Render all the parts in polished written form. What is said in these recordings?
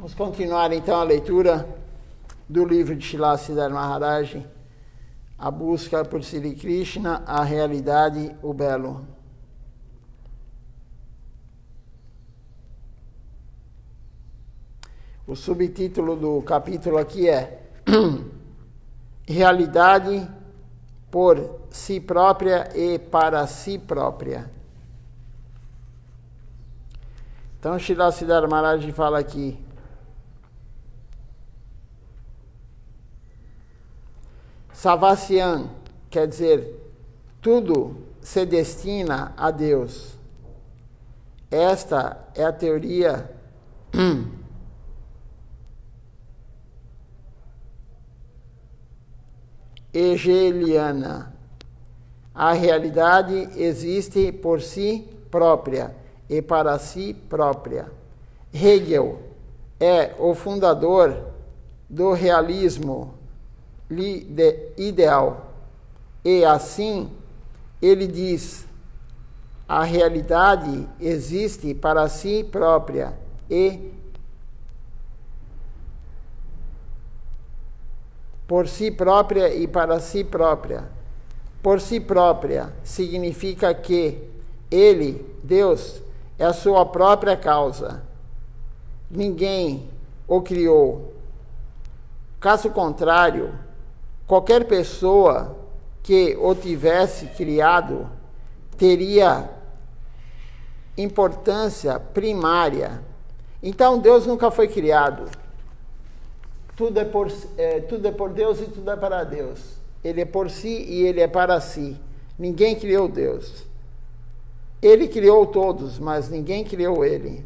Vamos continuar então a leitura do livro de Srila Siddhartha Maharaj, A Busca por Sri Krishna, a Realidade, o Belo. O subtítulo do capítulo aqui é Realidade por si própria e para si própria. Então, Srila Siddhartha Maharaj fala aqui: Savasyan, quer dizer, tudo se destina a Deus. Esta é a teoria hegeliana. A realidade existe por si própria e para si própria. Hegel é o fundador do realismo ideal. E assim, ele diz: a realidade existe para si própria e por si própria e para si própria. Por si própria significa que ele, Deus, é a sua própria causa. Ninguém o criou. Caso contrário, qualquer pessoa que o tivesse criado teria importância primária. Então, Deus nunca foi criado. Tudo é por Deus e tudo é para Deus. Ele é por si e ele é para si. Ninguém criou Deus. Ele criou todos, mas ninguém criou ele.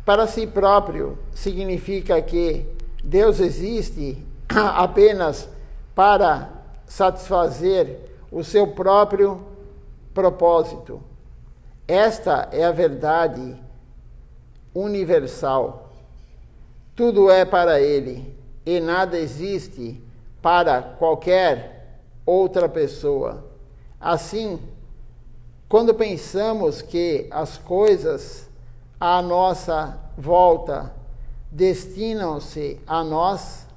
Para si próprio significa que Deus existe apenas para satisfazer o seu próprio propósito. Esta é a verdade universal. Tudo é para ele e nada existe para qualquer outra pessoa. Assim, quando pensamos que as coisas à nossa volta destinam-se a nós,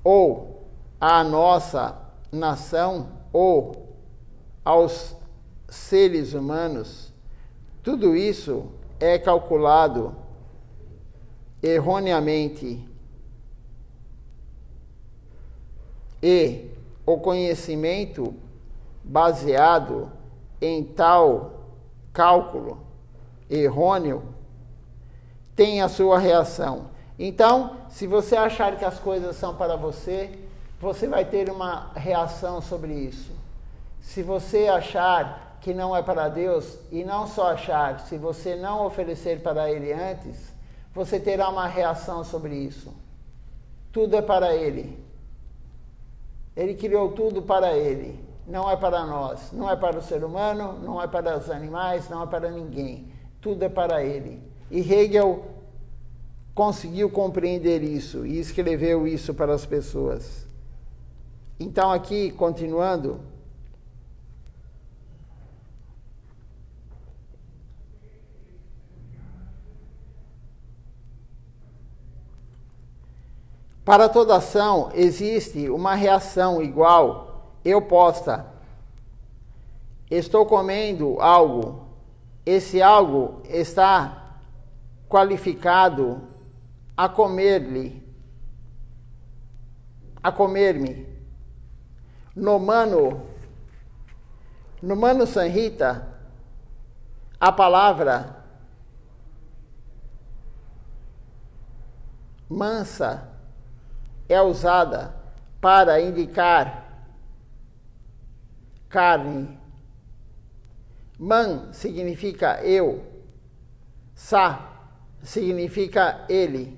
ou à nossa nação, ou aos seres humanos, tudo isso é calculado erroneamente. E o conhecimento baseado em tal cálculo errôneo tem a sua reação. Então, se você achar que as coisas são para você, você vai ter uma reação sobre isso. Se você achar que não é para Deus, e não só achar, se você não oferecer para Ele antes, você terá uma reação sobre isso. Tudo é para Ele. Ele criou tudo para Ele. Não é para nós. Não é para o ser humano, não é para os animais, não é para ninguém. Tudo é para Ele. E Hegel conseguiu compreender isso e escreveu isso para as pessoas. Então, aqui, continuando, para toda ação existe uma reação igual e oposta. Estou comendo algo. Esse algo está qualificado a comer-me. No Manu Samhita, a palavra mansa é usada para indicar carne. Man significa eu. Sa significa ele.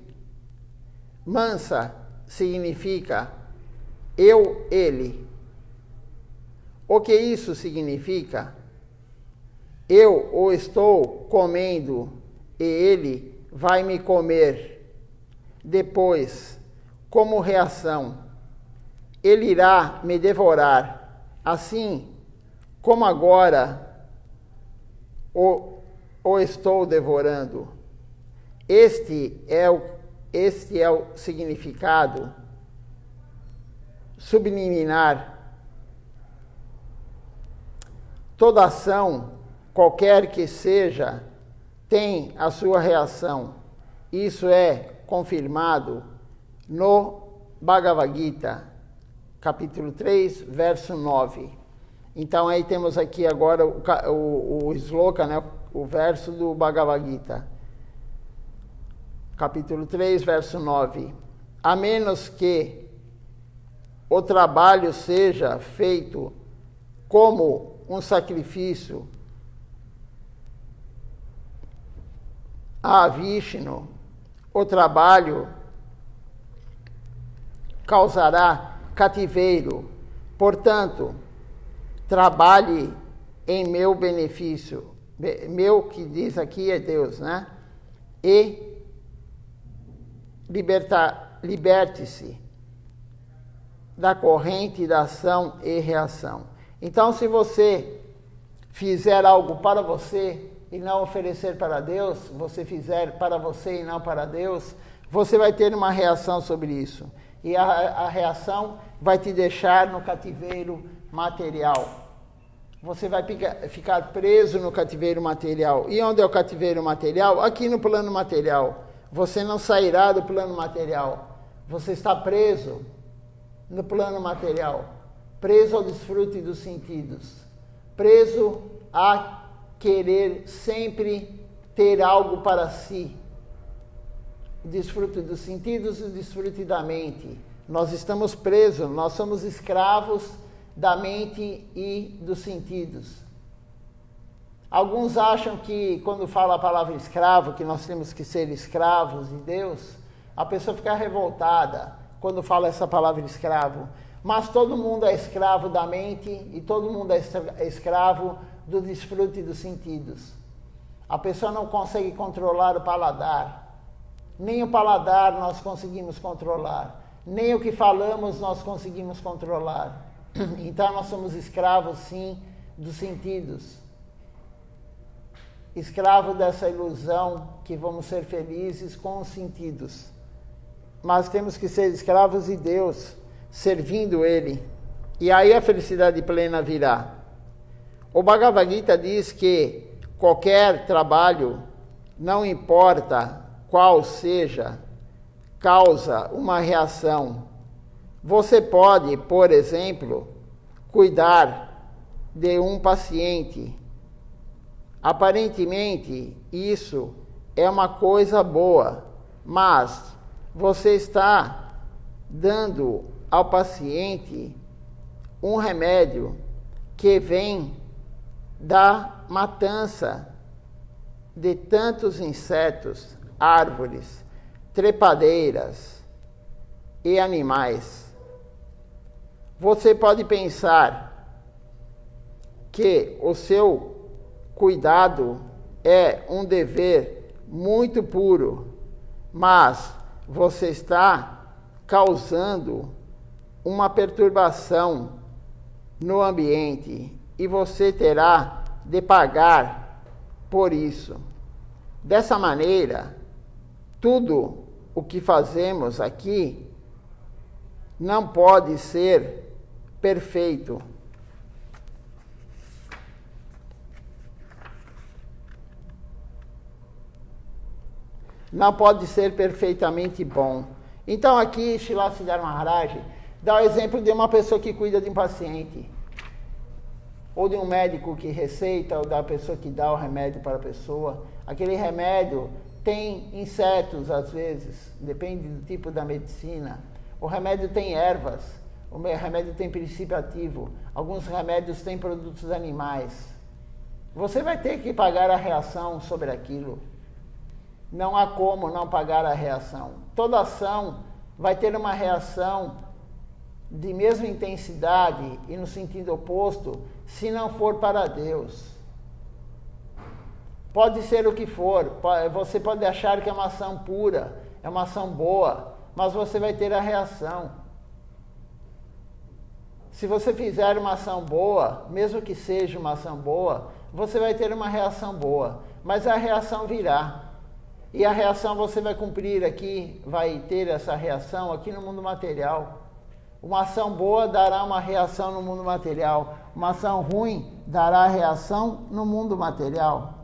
Mansa significa eu, ele. O que isso significa? Eu o estou comendo e ele vai me comer. Depois, como reação, ele irá me devorar, assim como agora o estou devorando. Este é o significado subliminar. Toda ação, qualquer que seja, tem a sua reação. Isso é confirmado no Bhagavad Gita, capítulo 3, verso 9. Então aí temos aqui agora o sloka, né, o verso do Bhagavad Gita. Capítulo 3, verso 9. A menos que o trabalho seja feito como um sacrifício a Vishnu, o trabalho causará cativeiro. Portanto, trabalhe em meu benefício. Meu, que diz aqui, é Deus, né? E liberte-se da corrente da ação e reação. Então, se você fizer algo para você e não oferecer para Deus, você fizer para você e não para Deus, você vai ter uma reação sobre isso. E a reação vai te deixar no cativeiro material. Você vai ficar preso no cativeiro material. E onde é o cativeiro material? Aqui no plano material. Você não sairá do plano material. Você está preso no plano material. Preso ao desfrute dos sentidos. Preso a querer sempre ter algo para si. O desfrute dos sentidos e o desfrute da mente. Nós estamos presos, nós somos escravos da mente e dos sentidos. Alguns acham que quando fala a palavra escravo, que nós temos que ser escravos de Deus, a pessoa fica revoltada quando fala essa palavra escravo. Mas todo mundo é escravo da mente e todo mundo é escravo do desfrute dos sentidos. A pessoa não consegue controlar o paladar. Nem o paladar nós conseguimos controlar. Nem o que falamos nós conseguimos controlar. Então nós somos escravos, sim, dos sentidos. Escravo dessa ilusão que vamos ser felizes com os sentidos. Mas temos que ser escravos de Deus, servindo Ele. E aí a felicidade plena virá. O Bhagavad Gita diz que qualquer trabalho, não importa qual seja, causa uma reação. Você pode, por exemplo, cuidar de um paciente. Aparentemente, isso é uma coisa boa, mas você está dando ao paciente um remédio que vem da matança de tantos insetos, árvores, trepadeiras e animais. Você pode pensar que o seu cuidado é um dever muito puro, mas você está causando uma perturbação no ambiente e você terá de pagar por isso. Dessa maneira, tudo o que fazemos aqui não pode ser perfeito. Não pode ser perfeitamente bom. Então aqui, Srila Siddhartha Maharaj dá o exemplo de uma pessoa que cuida de um paciente. Ou de um médico que receita, ou da pessoa que dá o remédio para a pessoa. Aquele remédio tem insetos, às vezes, depende do tipo da medicina. O remédio tem ervas, o remédio tem princípio ativo. Alguns remédios têm produtos animais. Você vai ter que pagar a reação sobre aquilo. Não há como não pagar a reação. Toda ação vai ter uma reação de mesma intensidade e no sentido oposto, se não for para Deus. Pode ser o que for, você pode achar que é uma ação pura, é uma ação boa, mas você vai ter a reação. Se você fizer uma ação boa, mesmo que seja uma ação boa, você vai ter uma reação boa, mas a reação virá. E a reação você vai cumprir aqui, vai ter essa reação aqui no mundo material. Uma ação boa dará uma reação no mundo material. Uma ação ruim dará reação no mundo material.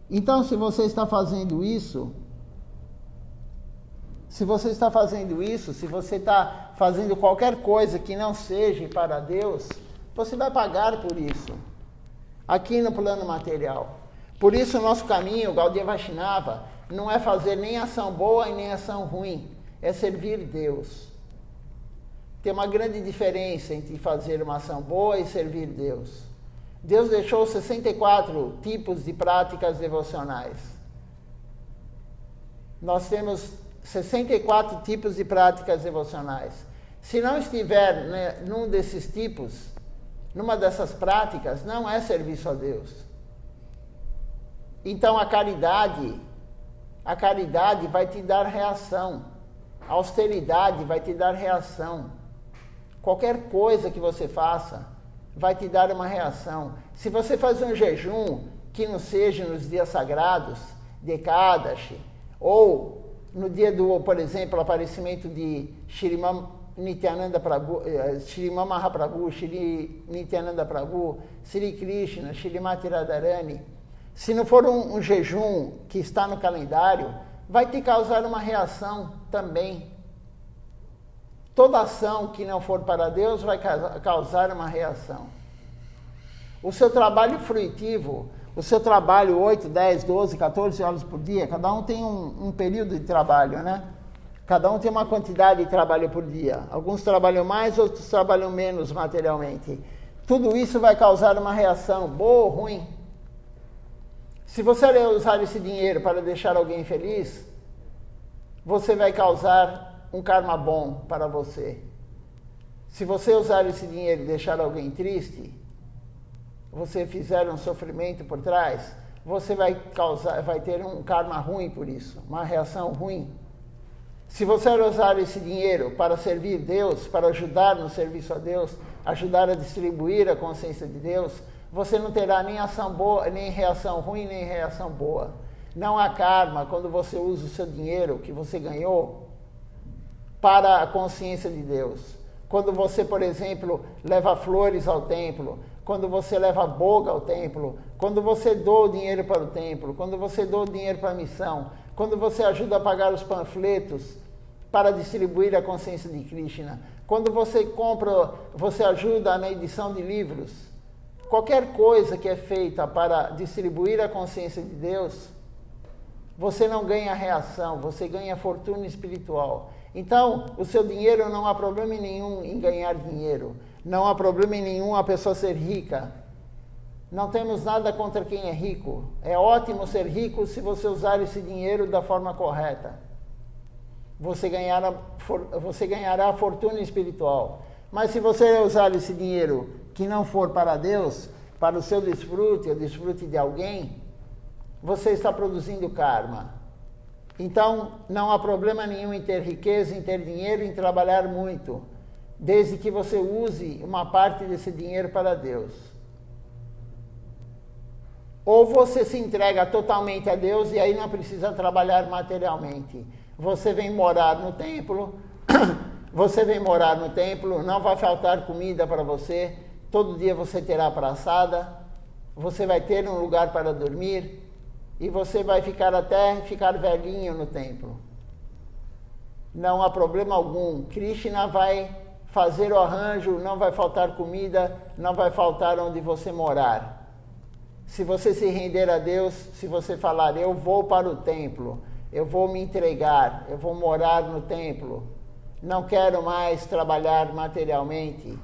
Então, se você está fazendo isso, se você está fazendo qualquer coisa que não seja para Deus, você vai pagar por isso, aqui no plano material. Por isso, o nosso caminho, Gaudiya Vaishnava, não é fazer nem ação boa e nem ação ruim, é servir Deus. Tem uma grande diferença entre fazer uma ação boa e servir Deus. Deus deixou 64 tipos de práticas devocionais. Nós temos 64 tipos de práticas devocionais. Se não estiver, né, num desses tipos, numa dessas práticas, não é serviço a Deus. Então a caridade vai te dar reação. A austeridade vai te dar reação. Qualquer coisa que você faça vai te dar uma reação. Se você faz um jejum que não seja nos dias sagrados, de Ekadashi, ou no dia do, por exemplo, aparecimento de Shriman Nityananda Prabhu, Shriman Mahaprabhu, Shri Nityananda Prabhu, Sri Krishna, Shrimati Radharani, se não for um jejum que está no calendário, vai te causar uma reação também. Toda ação que não for para Deus vai causar uma reação. O seu trabalho fruitivo, o seu trabalho 8, 10, 12, 14 horas por dia, cada um tem um período de trabalho, né? Cada um tem uma quantidade de trabalho por dia. Alguns trabalham mais, outros trabalham menos materialmente. Tudo isso vai causar uma reação, boa ou ruim. Se você usar esse dinheiro para deixar alguém feliz, você vai causar um karma bom para você. Se você usar esse dinheiro e deixar alguém triste, você fizer um sofrimento por trás, você vai ter um karma ruim por isso, uma reação ruim. Se você usar esse dinheiro para servir Deus, para ajudar no serviço a Deus, ajudar a distribuir a consciência de Deus, você não terá nem ação boa, nem reação ruim, nem reação boa. Não há karma quando você usa o seu dinheiro que você ganhou para a consciência de Deus. Quando você, por exemplo, leva flores ao templo, quando você leva boga ao templo, quando você doa o dinheiro para o templo, quando você doa o dinheiro para a missão, quando você ajuda a pagar os panfletos para distribuir a consciência de Krishna, quando você você ajuda na edição de livros, qualquer coisa que é feita para distribuir a consciência de Deus, você não ganha reação, você ganha fortuna espiritual. Então, o seu dinheiro, não há problema nenhum em ganhar dinheiro. Não há problema nenhum a pessoa ser rica. Não temos nada contra quem é rico. É ótimo ser rico se você usar esse dinheiro da forma correta. Você ganhará a fortuna espiritual. Mas se você usar esse dinheiro que não for para Deus, para o seu desfrute, o desfrute de alguém, você está produzindo karma. Então, não há problema nenhum em ter riqueza, em ter dinheiro, em trabalhar muito, desde que você use uma parte desse dinheiro para Deus. Ou você se entrega totalmente a Deus e aí não precisa trabalhar materialmente. Você vem morar no templo, não vai faltar comida para você, todo dia você terá praçada, você vai ter um lugar para dormir, e você vai ficar velhinho no templo. Não há problema algum. Krishna vai fazer o arranjo, não vai faltar comida, não vai faltar onde você morar. Se você se render a Deus, se você falar, eu vou para o templo, eu vou me entregar, eu vou morar no templo, não quero mais trabalhar materialmente,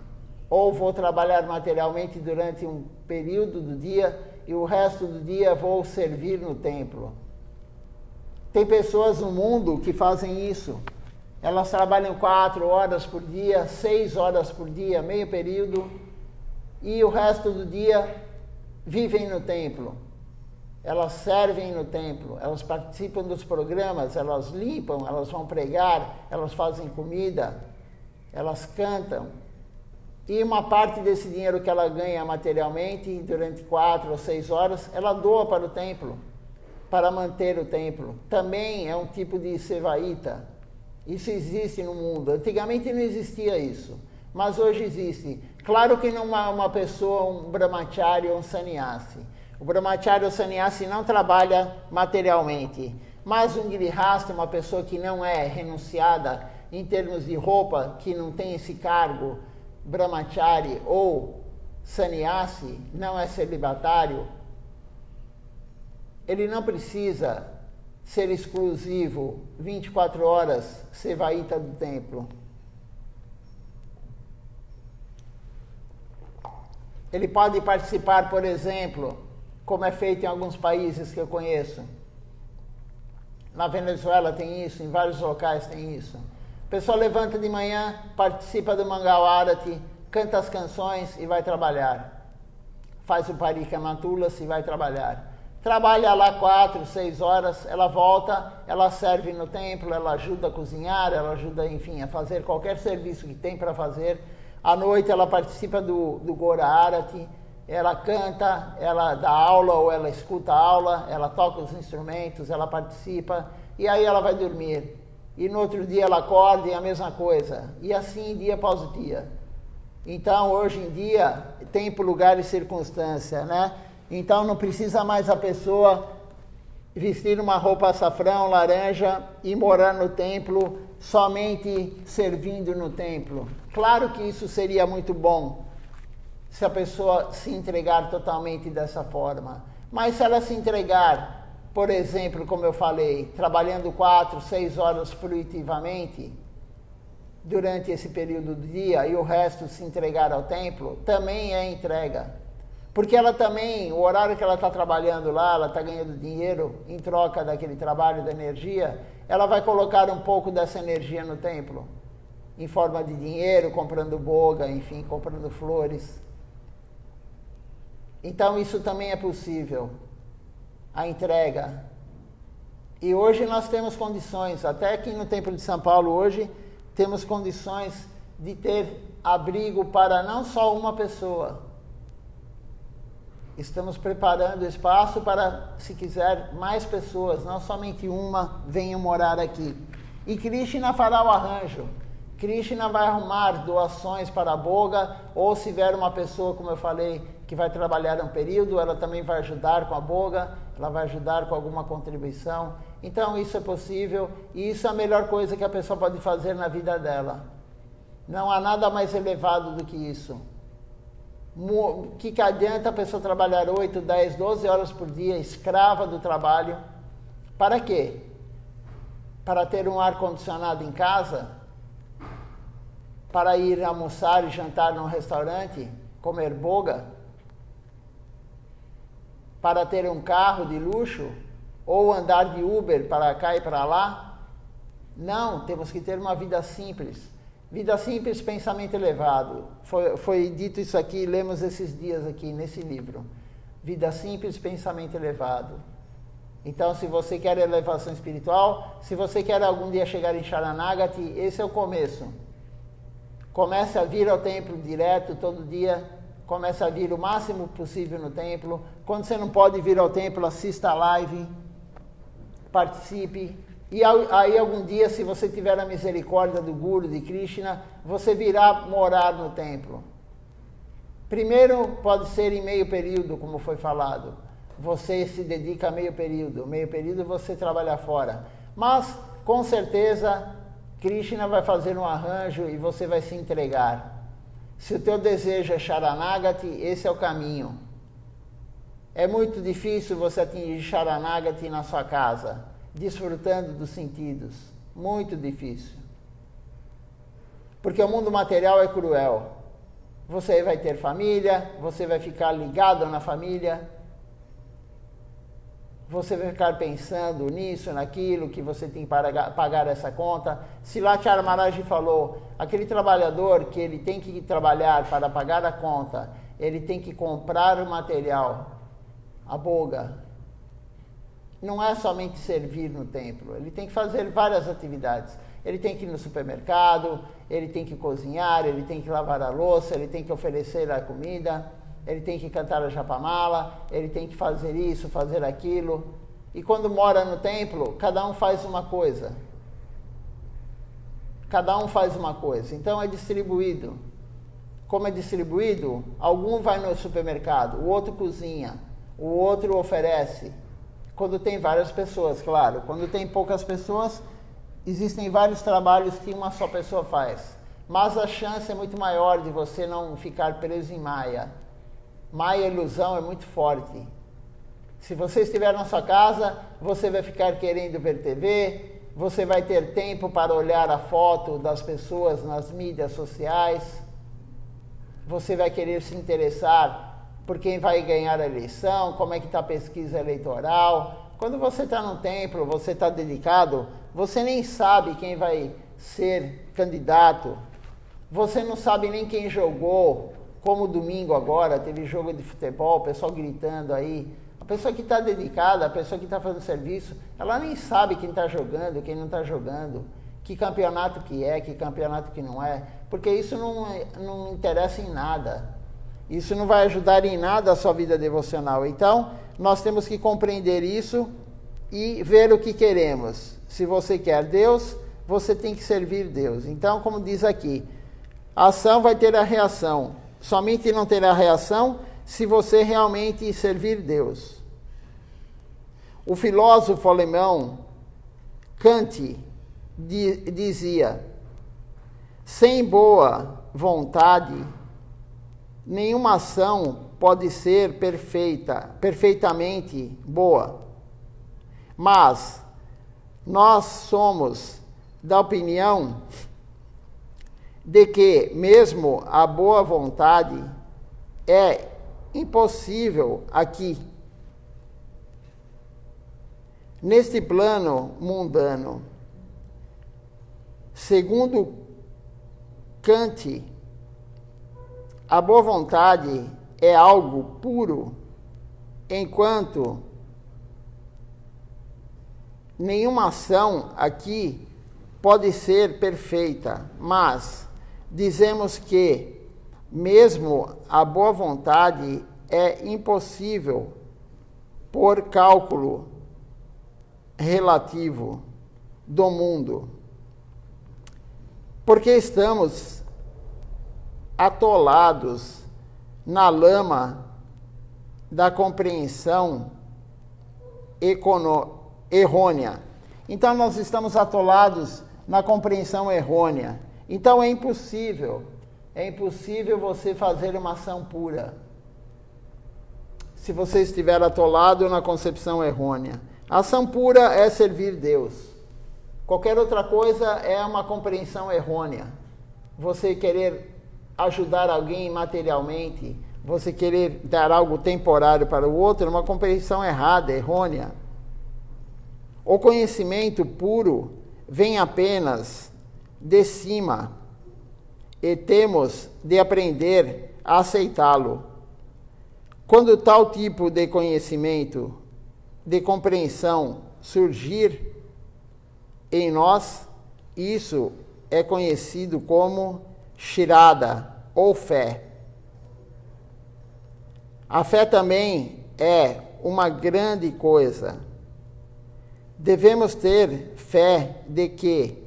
ou vou trabalhar materialmente durante um período do dia, e o resto do dia vou servir no templo. Tem pessoas no mundo que fazem isso. Elas trabalham 4 horas por dia, 6 horas por dia, meio período, e o resto do dia vivem no templo. Elas servem no templo, elas participam dos programas, elas limpam, elas vão pregar, elas fazem comida, elas cantam. E uma parte desse dinheiro que ela ganha materialmente, durante 4 ou 6 horas, ela doa para o templo. para manter o templo. Também é um tipo de sevaíta. Isso existe no mundo. Antigamente não existia isso, mas hoje existe. Claro que não é uma pessoa, um brahmachari ou um sannyasi. O brahmachari ou sannyasi não trabalha materialmente, mas um grihasta, uma pessoa que não é renunciada em termos de roupa, que não tem esse cargo, brahmachari ou sannyasi, não é celibatário, ele não precisa ser exclusivo 24 horas sevaíta do templo. Ele pode participar, por exemplo, como é feito em alguns países que eu conheço. Na Venezuela tem isso, em vários locais tem isso. A pessoa levanta de manhã, participa do Mangal Arati, canta as canções e vai trabalhar. Faz o Parikamatula e vai trabalhar. Trabalha lá 4, 6 horas, ela volta, ela serve no templo, ela ajuda a cozinhar, ela ajuda, enfim, a fazer qualquer serviço que tem para fazer. À noite ela participa do Gora Arati, ela canta, ela dá aula ou ela escuta a aula, ela toca os instrumentos, ela participa e aí ela vai dormir. E no outro dia ela acorda e a mesma coisa. E assim dia após dia. Então hoje em dia, tempo, lugar e circunstância, né? Então não precisa mais a pessoa vestir uma roupa açafrão, laranja e morar no templo somente servindo no templo. Claro que isso seria muito bom se a pessoa se entregar totalmente dessa forma. Mas se ela se entregar, por exemplo, como eu falei, trabalhando 4, 6 horas fruitivamente durante esse período do dia e o resto se entregar ao templo, também é entrega. Porque ela também, o horário que ela está trabalhando lá, ela está ganhando dinheiro em troca daquele trabalho, da energia, ela vai colocar um pouco dessa energia no templo, em forma de dinheiro, comprando boga, enfim, comprando flores. Então isso também é possível, a entrega. E hoje nós temos condições, até aqui no Templo de São Paulo hoje, temos condições de ter abrigo para não só uma pessoa. Estamos preparando espaço para, se quiser, mais pessoas, não somente uma, venham morar aqui. E Krishna fará o arranjo. Krishna vai arrumar doações para a boga, ou se vier uma pessoa, como eu falei, que vai trabalhar um período, ela também vai ajudar com a boga, ela vai ajudar com alguma contribuição. Então isso é possível e isso é a melhor coisa que a pessoa pode fazer na vida dela. Não há nada mais elevado do que isso. O que adianta a pessoa trabalhar 8, 10, 12 horas por dia, escrava do trabalho? Para quê? Para ter um ar-condicionado em casa? Para ir almoçar e jantar num restaurante? Comer boga? Para ter um carro de luxo? Ou andar de Uber para cá e para lá? Não, temos que ter uma vida simples. Vida simples, pensamento elevado. Foi dito isso aqui, lemos esses dias aqui nesse livro. Vida simples, pensamento elevado. Então, se você quer elevação espiritual, se você quer algum dia chegar em Sharanagati, esse é o começo. Comece a vir ao templo direto, todo dia. Comece a vir o máximo possível no templo. Quando você não pode vir ao templo, assista a live, participe. E aí algum dia, se você tiver a misericórdia do Guru, de Krishna, você virá morar no templo. Primeiro pode ser em meio período, como foi falado. Você se dedica a meio período você trabalha fora. Mas, com certeza, Krishna vai fazer um arranjo e você vai se entregar. Se o teu desejo é Sharanagati, esse é o caminho. É muito difícil você atingir Sharanagati na sua casa, desfrutando dos sentidos. Muito difícil. Porque o mundo material é cruel. Você vai ter família, você vai ficar ligado na família, você vai ficar pensando nisso, naquilo, que você tem que pagar essa conta. Silachara Maharaj falou, aquele trabalhador que ele tem que trabalhar para pagar a conta, ele tem que comprar o material, a boga. Não é somente servir no templo, ele tem que fazer várias atividades. Ele tem que ir no supermercado, ele tem que cozinhar, ele tem que lavar a louça, ele tem que oferecer a comida, ele tem que cantar a japamala, ele tem que fazer isso, fazer aquilo. E quando mora no templo, cada um faz uma coisa. Cada um faz uma coisa. Então é distribuído. Como é distribuído? Algum vai no supermercado, o outro cozinha, o outro oferece. Quando tem várias pessoas, claro. Quando tem poucas pessoas, existem vários trabalhos que uma só pessoa faz. Mas a chance é muito maior de você não ficar preso em Maia. Maia, ilusão, é muito forte. Se você estiver na sua casa, você vai ficar querendo ver TV, você vai ter tempo para olhar a foto das pessoas nas mídias sociais, você vai querer se interessar por quem vai ganhar a eleição, como é que está a pesquisa eleitoral. Quando você está no templo, você está dedicado, você nem sabe quem vai ser candidato, você não sabe nem quem jogou, como domingo agora, teve jogo de futebol, o pessoal gritando aí. A pessoa que está dedicada, a pessoa que está fazendo serviço, ela nem sabe quem está jogando, quem não está jogando, que campeonato que é, que campeonato que não é, porque isso não interessa em nada. Isso não vai ajudar em nada a sua vida devocional. Então, nós temos que compreender isso e ver o que queremos. Se você quer Deus, você tem que servir Deus. Então, como diz aqui, a ação vai ter a reação. Somente não terá reação se você realmente servir Deus. O filósofo alemão Kant dizia: sem boa vontade, nenhuma ação pode ser perfeitamente boa. Mas nós somos da opinião de que mesmo a boa vontade é impossível aqui, neste plano mundano. Segundo Kant, a boa vontade é algo puro, enquanto nenhuma ação aqui pode ser perfeita, mas dizemos que mesmo a boa vontade é impossível por cálculo relativo do mundo, porque estamos atolados na lama da compreensão errônea. Então nós estamos atolados na compreensão errônea. Então é impossível você fazer uma ação pura se você estiver atolado na concepção errônea. A ação pura é servir Deus. Qualquer outra coisa é uma compreensão errônea. Você querer ajudar alguém materialmente, você querer dar algo temporário para o outro, é uma compreensão errada, errônea. O conhecimento puro vem apenas de cima e temos de aprender a aceitá-lo. Quando tal tipo de conhecimento, de compreensão surgir em nós, isso é conhecido como shirada ou fé. A fé também é uma grande coisa. Devemos ter fé de que,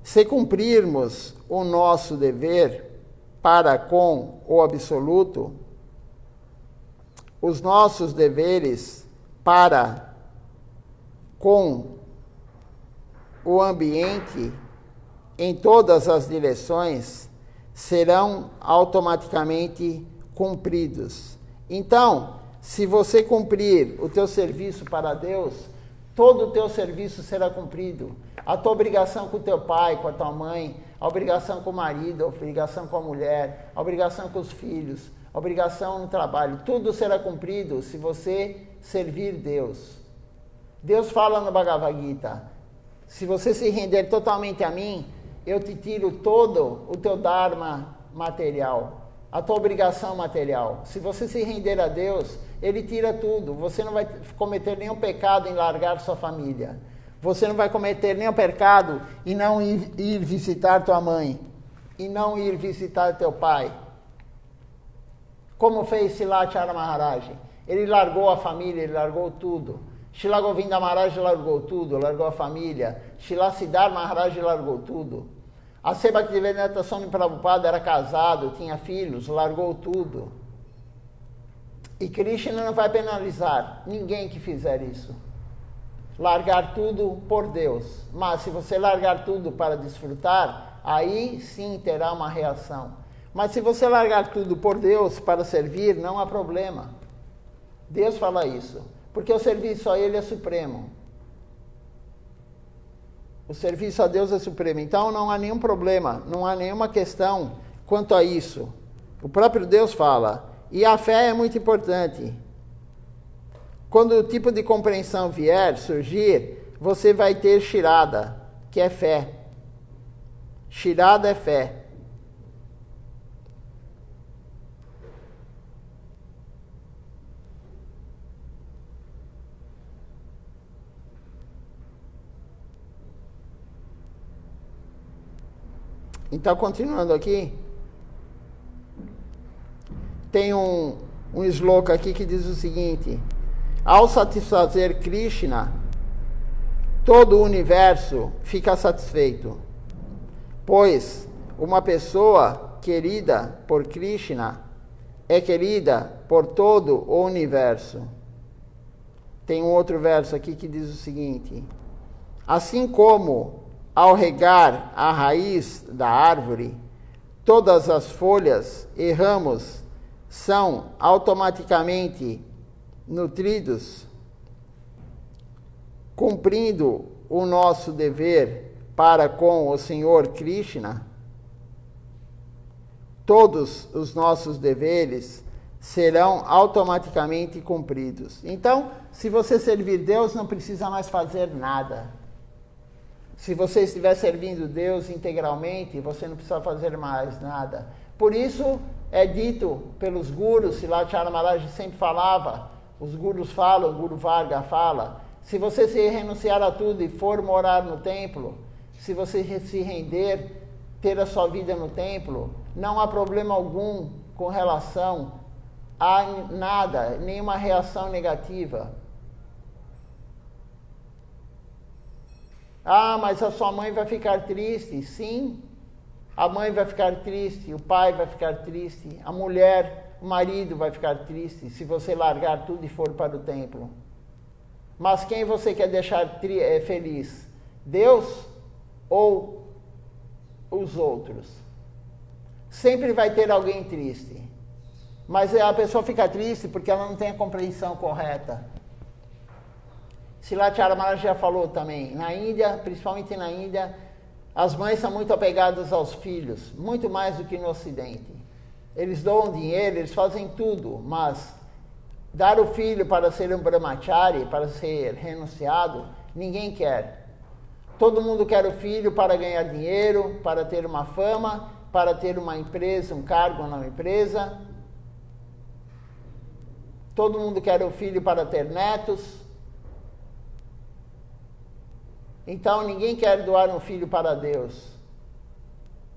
se cumprirmos o nosso dever para com o absoluto, os nossos deveres para com o ambiente em todas as direções serão automaticamente cumpridos. Então, se você cumprir o teu serviço para Deus, todo o teu serviço será cumprido. A tua obrigação com o teu pai, com a tua mãe, a obrigação com o marido, a obrigação com a mulher, a obrigação com os filhos, a obrigação no trabalho, tudo será cumprido se você servir Deus. Deus fala no Bhagavad Gita: se você se render totalmente a mim, eu te tiro todo o teu dharma material, a tua obrigação material. Se você se render a Deus, Ele tira tudo. Você não vai cometer nenhum pecado em largar sua família. Você não vai cometer nenhum pecado em não ir visitar tua mãe, e não ir visitar teu pai. Como fez Silatyara Maharaj. Ele largou a família, ele largou tudo. Srila Govinda Maharaj largou tudo, largou a família. Srila Siddhar Maharaj largou tudo. A Bhaktivedanta Swami Prabhupada era casado, tinha filhos, largou tudo. E Krishna não vai penalizar ninguém que fizer isso. Largar tudo por Deus. Mas se você largar tudo para desfrutar, aí sim terá uma reação. Mas se você largar tudo por Deus para servir, não há problema. Deus fala isso. Porque o serviço a Ele é supremo. O serviço a Deus é supremo. Então não há nenhum problema, não há nenhuma questão quanto a isso. O próprio Deus fala. E a fé é muito importante. Quando o tipo de compreensão vier, surgir, você vai ter shirada, que é fé. Shirada é fé. Então, continuando aqui, tem um sloka aqui que diz o seguinte: ao satisfazer Krishna, todo o universo fica satisfeito, pois uma pessoa querida por Krishna é querida por todo o universo. Tem um outro verso aqui que diz o seguinte: assim como ao regar a raiz da árvore, todas as folhas e ramos são automaticamente nutridos, cumprindo o nosso dever para com o Senhor Krishna, todos os nossos deveres serão automaticamente cumpridos. Então, se você servir Deus, não precisa mais fazer nada. Se você estiver servindo Deus integralmente, você não precisa fazer mais nada. Por isso é dito pelos gurus, Silatyara Maharaj sempre falava, os gurus falam, o Guru Varga fala, se você se renunciar a tudo e for morar no templo, se você se render, ter a sua vida no templo, não há problema algum com relação a nada, nenhuma reação negativa. Ah, mas a sua mãe vai ficar triste. Sim, a mãe vai ficar triste, o pai vai ficar triste, a mulher, o marido vai ficar triste se você largar tudo e for para o templo. Mas quem você quer deixar feliz? Deus ou os outros? Sempre vai ter alguém triste. Mas a pessoa fica triste porque ela não tem a compreensão correta. Silatyara Maharaj já falou também, na Índia, principalmente na Índia, as mães são muito apegadas aos filhos, muito mais do que no Ocidente. Eles doam dinheiro, eles fazem tudo, mas dar o filho para ser um brahmachari, para ser renunciado, ninguém quer. Todo mundo quer o filho para ganhar dinheiro, para ter uma fama, para ter uma empresa, um cargo numa empresa. Todo mundo quer o filho para ter netos. Então, ninguém quer doar um filho para Deus.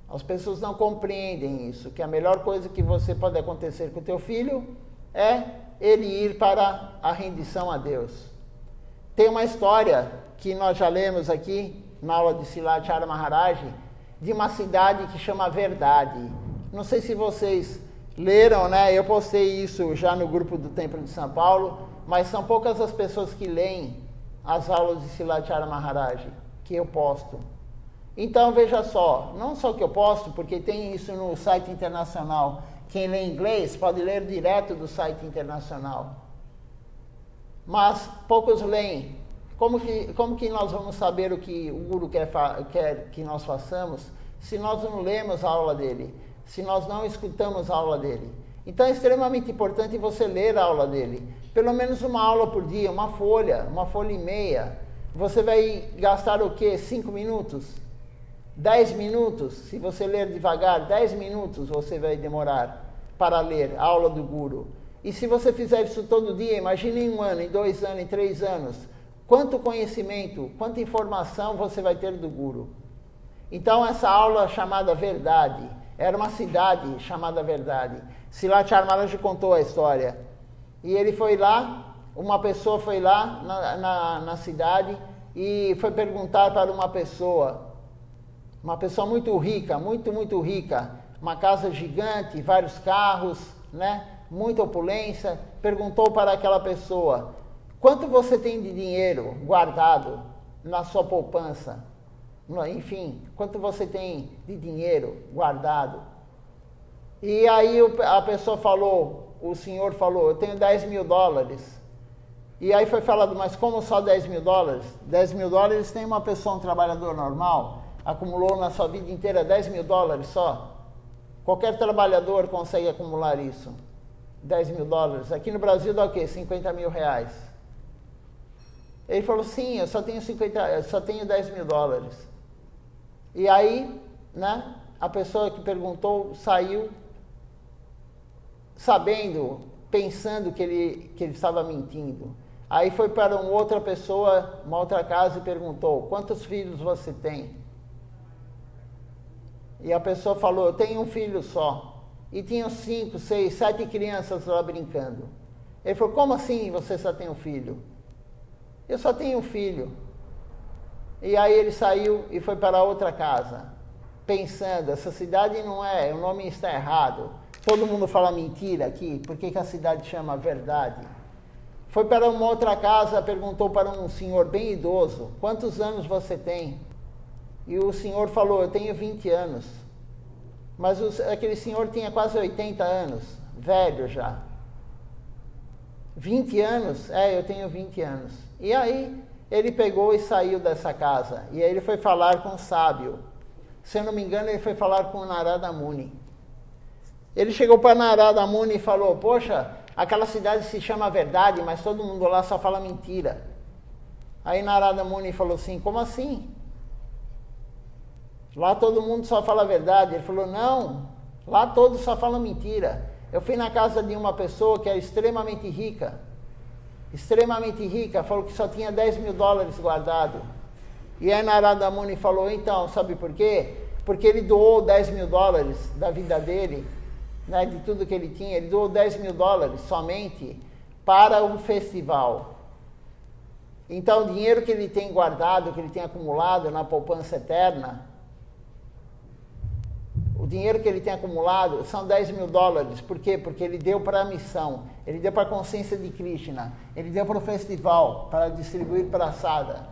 As pessoas não compreendem isso, que a melhor coisa que você pode acontecer com o teu filho é ele ir para a rendição a Deus. Tem uma história que nós já lemos aqui, na aula de Silatyara Maharaj, de uma cidade que chama Verdade. Não sei se vocês leram, né? Eu postei isso já no grupo do Templo de São Paulo, mas são poucas as pessoas que leem as aulas de Silatyara Maharaj que eu posto. Então veja só, não só que eu posto, porque tem isso no site internacional. Quem lê inglês pode ler direto do site internacional. Mas poucos leem. Como que nós vamos saber o que o Guru quer que nós façamos se nós não lemos a aula dele, se nós não escutamos a aula dele? Então é extremamente importante você ler a aula dele. Pelo menos uma aula por dia, uma folha e meia. Você vai gastar o quê? 5 minutos? 10 minutos? Se você ler devagar, 10 minutos você vai demorar para ler a aula do Guru. E se você fizer isso todo dia, imagine em 1 ano, em 2 anos, em 3 anos, quanto conhecimento, quanta informação você vai ter do Guru. Então essa aula chamada Verdade, era uma cidade chamada Verdade. Silatchar Maharaj contou a história. E ele foi lá, uma pessoa foi lá na cidade e foi perguntar para uma pessoa muito rica, muito rica, uma casa gigante, vários carros, né? Muita opulência. Perguntou para aquela pessoa: quanto você tem de dinheiro guardado na sua poupança? Enfim, quanto você tem de dinheiro guardado? E aí a pessoa falou, o senhor falou: eu tenho 10 mil dólares. E aí foi falado: mas como só 10 mil dólares? 10 mil dólares tem uma pessoa, um trabalhador normal, acumulou na sua vida inteira 10 mil dólares só? Qualquer trabalhador consegue acumular isso. 10 mil dólares. Aqui no Brasil dá o quê? 50 mil reais. Ele falou: sim, eu só tenho 10 mil dólares. E aí, né, a pessoa que perguntou saiu sabendo, pensando que ele estava mentindo. Aí foi para uma outra pessoa, uma outra casa, e perguntou: quantos filhos você tem? E a pessoa falou: eu tenho um filho só. E tinham 5, 6, 7 crianças lá brincando. Ele falou: como assim você só tem um filho? Eu só tenho um filho. E aí ele saiu e foi para outra casa, pensando: essa cidade não é, o nome está errado. Todo mundo fala mentira aqui, por que a cidade chama verdade? Foi para uma outra casa, perguntou para um senhor bem idoso: quantos anos você tem? E o senhor falou: eu tenho 20 anos. Mas aquele senhor tinha quase 80 anos, velho já. 20 anos? Eu tenho 20 anos. E aí ele pegou e saiu dessa casa. E aí ele foi falar com o sábio. Se eu não me engano, ele foi falar com o Narada Muni. Ele chegou para Narada Muni e falou: poxa, aquela cidade se chama verdade, mas todo mundo lá só fala mentira. Aí Narada Muni falou assim: como assim? Lá todo mundo só fala a verdade. Ele falou: não, lá todos só falam mentira. Eu fui na casa de uma pessoa que era extremamente rica, falou que só tinha 10 mil dólares guardado. E aí Narada Muni falou: então, sabe por quê? Porque ele doou 10 mil dólares da vida dele, né, de tudo que ele tinha, ele doou 10 mil dólares somente para o festival. Então o dinheiro que ele tem guardado, que ele tem acumulado na poupança eterna, o dinheiro que ele tem acumulado são 10 mil dólares. Por quê? Porque ele deu para a missão, ele deu para a consciência de Krishna, ele deu para o festival, para distribuir para a Sada.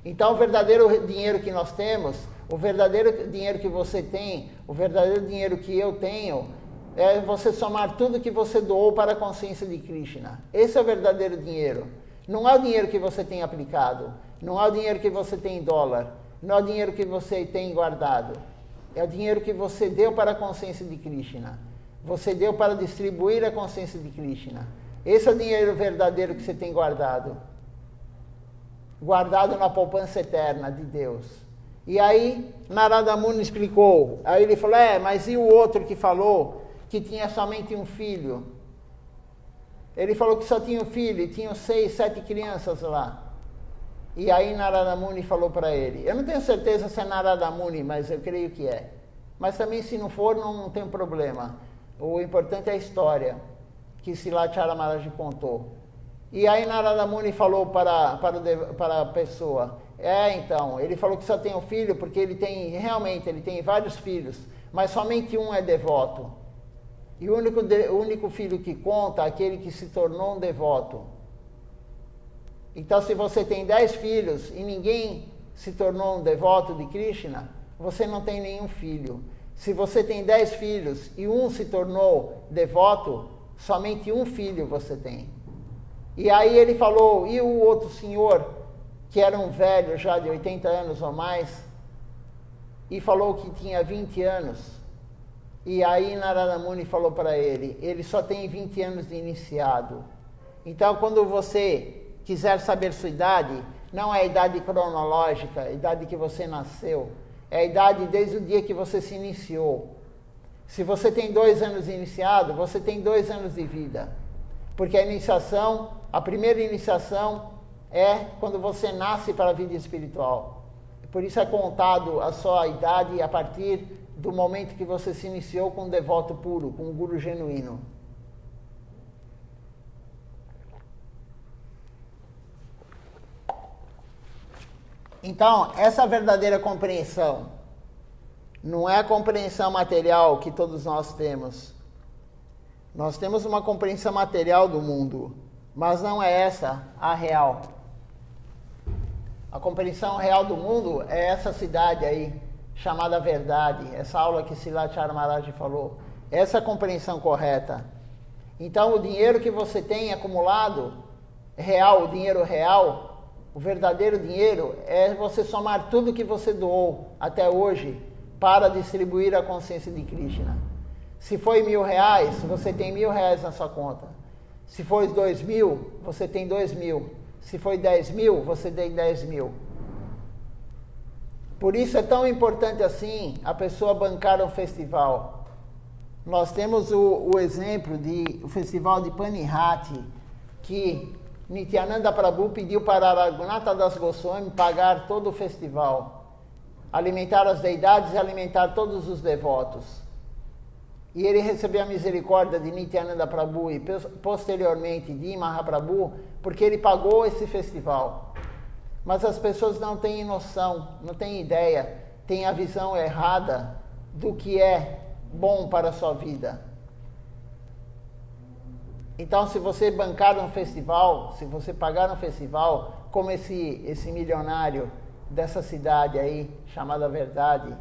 Então o verdadeiro dinheiro que nós temos, o verdadeiro dinheiro que você tem, o verdadeiro dinheiro que eu tenho, é você somar tudo que você doou para a consciência de Krishna. Esse é o verdadeiro dinheiro. Não é o dinheiro que você tem aplicado, não é o dinheiro que você tem em dólar, não é o dinheiro que você tem guardado. É o dinheiro que você deu para a consciência de Krishna. Você deu para distribuir a consciência de Krishna. Esse é o dinheiro verdadeiro que você tem guardado. Guardado na poupança eterna de Deus. E aí, Narada Muni explicou. Aí ele falou: mas e o outro que falou que tinha somente um filho? Ele falou que só tinha um filho e tinham 6, 7 crianças lá. E aí Narada Muni falou para ele: eu não tenho certeza se é Narada Muni, mas eu creio que é. Mas também, se não for, não tem problema. O importante é a história que Silatchara Maharaj contou. E aí Narada Muni falou para a pessoa: então, ele falou que só tem um filho porque ele tem vários filhos, mas somente um é devoto. E o único filho que conta é aquele que se tornou um devoto. Então, se você tem 10 filhos e ninguém se tornou um devoto de Krishna, você não tem nenhum filho. Se você tem 10 filhos e um se tornou devoto, somente um filho você tem. E aí ele falou: e o outro senhor, que era um velho já de 80 anos ou mais, e falou que tinha 20 anos. E aí Narada Muni falou para ele: ele só tem 20 anos de iniciado. Então, quando você quiser saber sua idade, não é a idade cronológica, a idade que você nasceu, é a idade desde o dia que você se iniciou. Se você tem 2 anos de iniciado, você tem 2 anos de vida. Porque a primeira iniciação é quando você nasce para a vida espiritual. Por isso é contado a sua idade a partir do momento que você se iniciou com um devoto puro, com um guru genuíno. Então, essa verdadeira compreensão não é a compreensão material que todos nós temos. Nós temos uma compreensão material do mundo, mas não é essa a real. A compreensão real do mundo é essa cidade aí, chamada verdade, essa aula que Silathyara Maharaj falou. Essa é a compreensão correta. Então, o dinheiro que você tem acumulado, real, o dinheiro real, o verdadeiro dinheiro é você somar tudo que você doou até hoje para distribuir a consciência de Krishna. Se foi R$1.000, você tem R$1.000 na sua conta. Se foi 2.000, você tem 2.000. Se foi 10.000, você tem 10.000. Por isso é tão importante assim a pessoa bancar um festival. Nós temos o exemplo do festival de Panihati, que Nityananda Prabhu pediu para Raghunatha Das Goswami pagar todo o festival, alimentar as deidades e alimentar todos os devotos. E ele recebeu a misericórdia de Nityananda Prabhu e posteriormente de Mahaprabhu, porque ele pagou esse festival. Mas as pessoas não têm noção, não têm ideia, têm a visão errada do que é bom para a sua vida. Então, se você bancar um festival, se você pagar um festival, como esse milionário dessa cidade aí, chamada Verdade,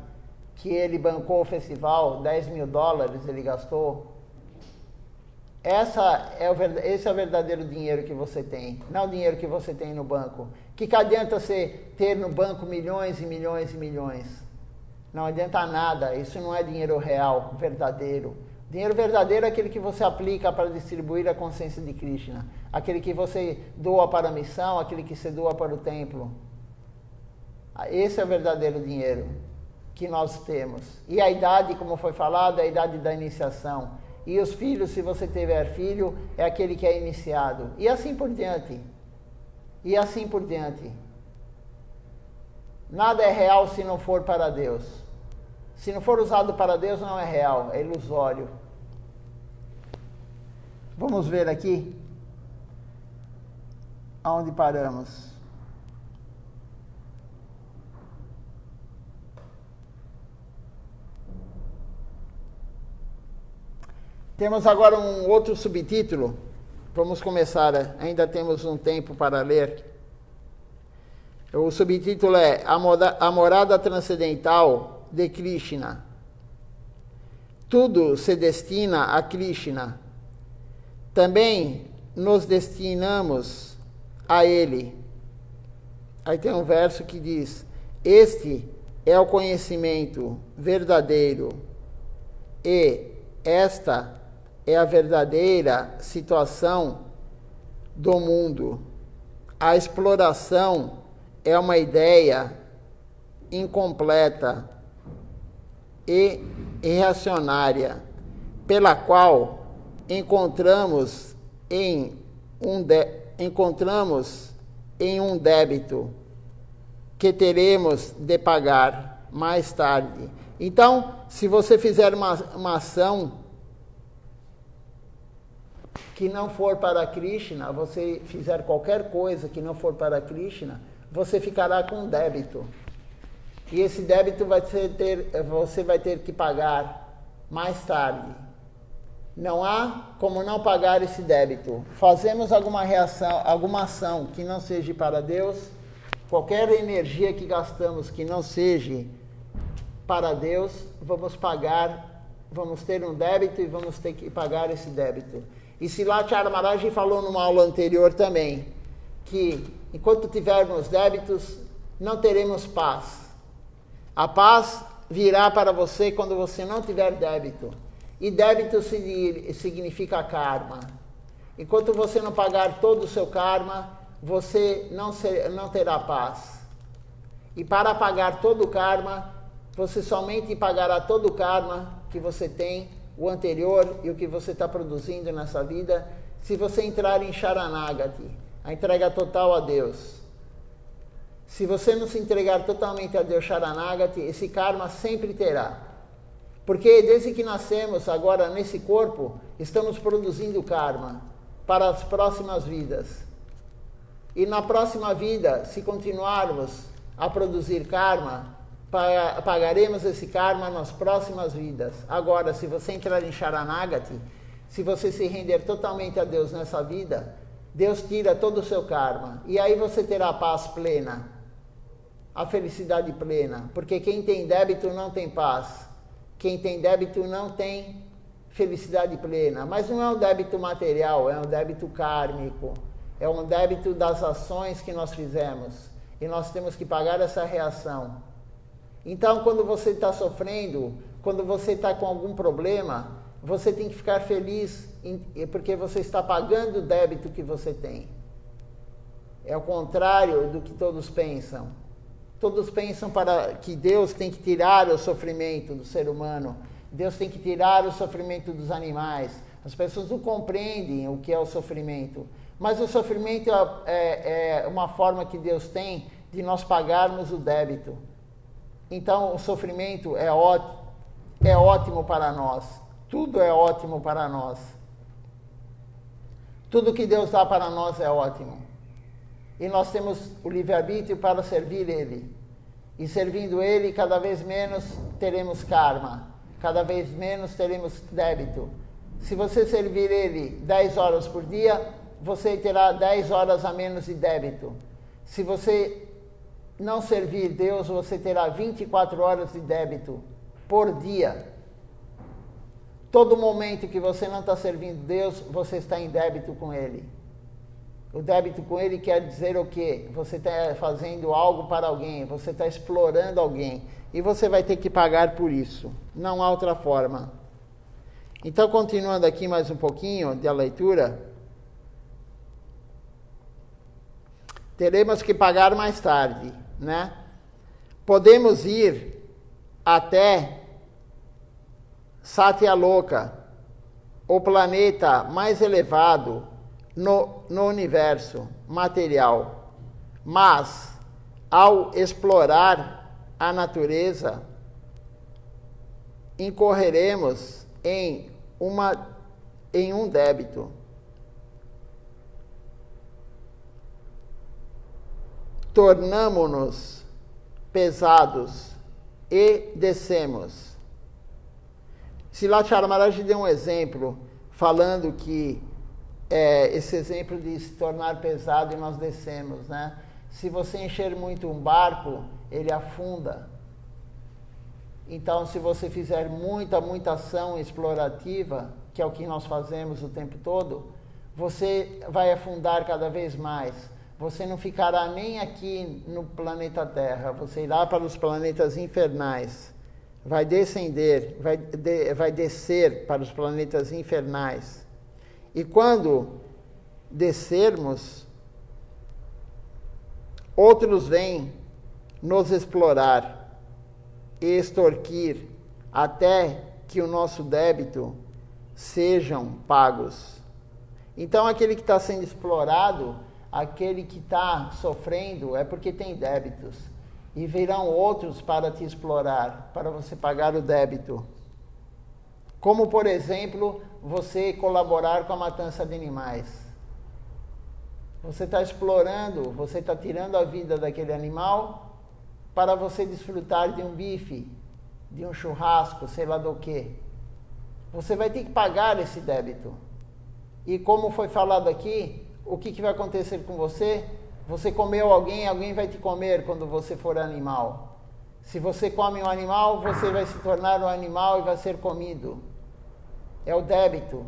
que ele bancou o festival, $10.000 ele gastou. Esse é o verdadeiro dinheiro que você tem, não o dinheiro que você tem no banco. Que adianta você ter no banco milhões e milhões e milhões? Não adianta nada, isso não é dinheiro real, verdadeiro. Dinheiro verdadeiro é aquele que você aplica para distribuir a consciência de Krishna. Aquele que você doa para a missão, aquele que você doa para o templo. Esse é o verdadeiro dinheiro que nós temos. E a idade, como foi falado, é a idade da iniciação. E os filhos, se você tiver filho, é aquele que é iniciado. E assim por diante. E assim por diante. Nada é real se não for para Deus. Se não for usado para Deus, não é real, é ilusório. Vamos ver aqui aonde paramos. Temos agora um outro subtítulo. Vamos começar, ainda temos um tempo para ler. O subtítulo é A Morada Transcendental de Krishna. Tudo se destina a Krishna. Também nos destinamos a Ele. Aí tem um verso que diz: Este é o conhecimento verdadeiro e esta é a verdadeira situação do mundo. A exploração é uma ideia incompleta e irracionária, pela qual encontramos em um débito que teremos de pagar mais tarde. Então, se você fizer uma ação que não for para Krishna, você fizer qualquer coisa que não for para Krishna, você ficará com um débito. E esse débito você vai ter que pagar mais tarde. Não há como não pagar esse débito. Fazemos alguma ação que não seja para Deus, qualquer energia que gastamos que não seja para Deus, vamos pagar, vamos ter um débito e vamos ter que pagar esse débito. E Silathyara Maharaj falou numa aula anterior também, que enquanto tivermos débitos, não teremos paz. A paz virá para você quando você não tiver débito. E débito significa karma. Enquanto você não pagar todo o seu karma, você não terá paz. E para pagar todo o karma, você somente pagará todo o karma que você tem, o anterior e o que você está produzindo nessa vida, se você entrar em Sharanagati, a entrega total a Deus. Se você não se entregar totalmente a Deus Sharanagati, esse karma sempre terá. Porque desde que nascemos agora nesse corpo, estamos produzindo karma para as próximas vidas. E na próxima vida, se continuarmos a produzir karma, pagaremos esse karma nas próximas vidas. Agora, se você entrar em Sharanagati, se você se render totalmente a Deus nessa vida, Deus tira todo o seu karma. E aí você terá a paz plena, a felicidade plena. Porque quem tem débito não tem paz. Quem tem débito não tem felicidade plena. Mas não é um débito material, é um débito kármico. É um débito das ações que nós fizemos. E nós temos que pagar essa reação. Então, quando você está sofrendo, quando você está com algum problema, você tem que ficar feliz, porque você está pagando o débito que você tem. É o contrário do que todos pensam. Todos pensam que Deus tem que tirar o sofrimento do ser humano. Deus tem que tirar o sofrimento dos animais. As pessoas não compreendem o que é o sofrimento. Mas o sofrimento é uma forma que Deus tem de nós pagarmos o débito. Então, o sofrimento é ótimo para nós. Tudo é ótimo para nós. Tudo que Deus dá para nós é ótimo. E nós temos o livre-arbítrio para servir Ele. E servindo Ele, cada vez menos teremos karma. Cada vez menos teremos débito. Se você servir Ele 10 horas por dia, você terá 10 horas a menos de débito. Se você não servir Deus, você terá 24 horas de débito por dia. Todo momento que você não está servindo Deus, você está em débito com Ele. O débito com Ele quer dizer o quê? Você está fazendo algo para alguém, você está explorando alguém. E você vai ter que pagar por isso. Não há outra forma. Então, continuando aqui mais um pouquinho da leitura. Teremos que pagar mais tarde, né? Podemos ir até Satyaloka, o planeta mais elevado no universo material. Mas, ao explorar a natureza, incorreremos em um débito. Tornamo-nos pesados e descemos. Srila Maharaj deu um exemplo, falando que esse exemplo de se tornar pesado e nós descemos, né? Se você encher muito um barco, ele afunda. Então, se você fizer muita ação explorativa, que é o que nós fazemos o tempo todo, você vai afundar cada vez mais. Você não ficará nem aqui no planeta Terra, você irá para os planetas infernais. Vai descender, vai descer para os planetas infernais. E quando descermos, outros vêm nos explorar e extorquir até que o nosso débito sejam pagos. Então, aquele que está sendo explorado, aquele que está sofrendo, é porque tem débitos. E virão outros para te explorar, para você pagar o débito. Como, por exemplo, você colaborar com a matança de animais. Você está explorando, você está tirando a vida daquele animal para você desfrutar de um bife, de um churrasco, sei lá do quê. Você vai ter que pagar esse débito. E como foi falado aqui, o que vai acontecer com você? Você comeu alguém, alguém vai te comer quando você for animal. Se você come um animal, você vai se tornar um animal e vai ser comido. É o débito.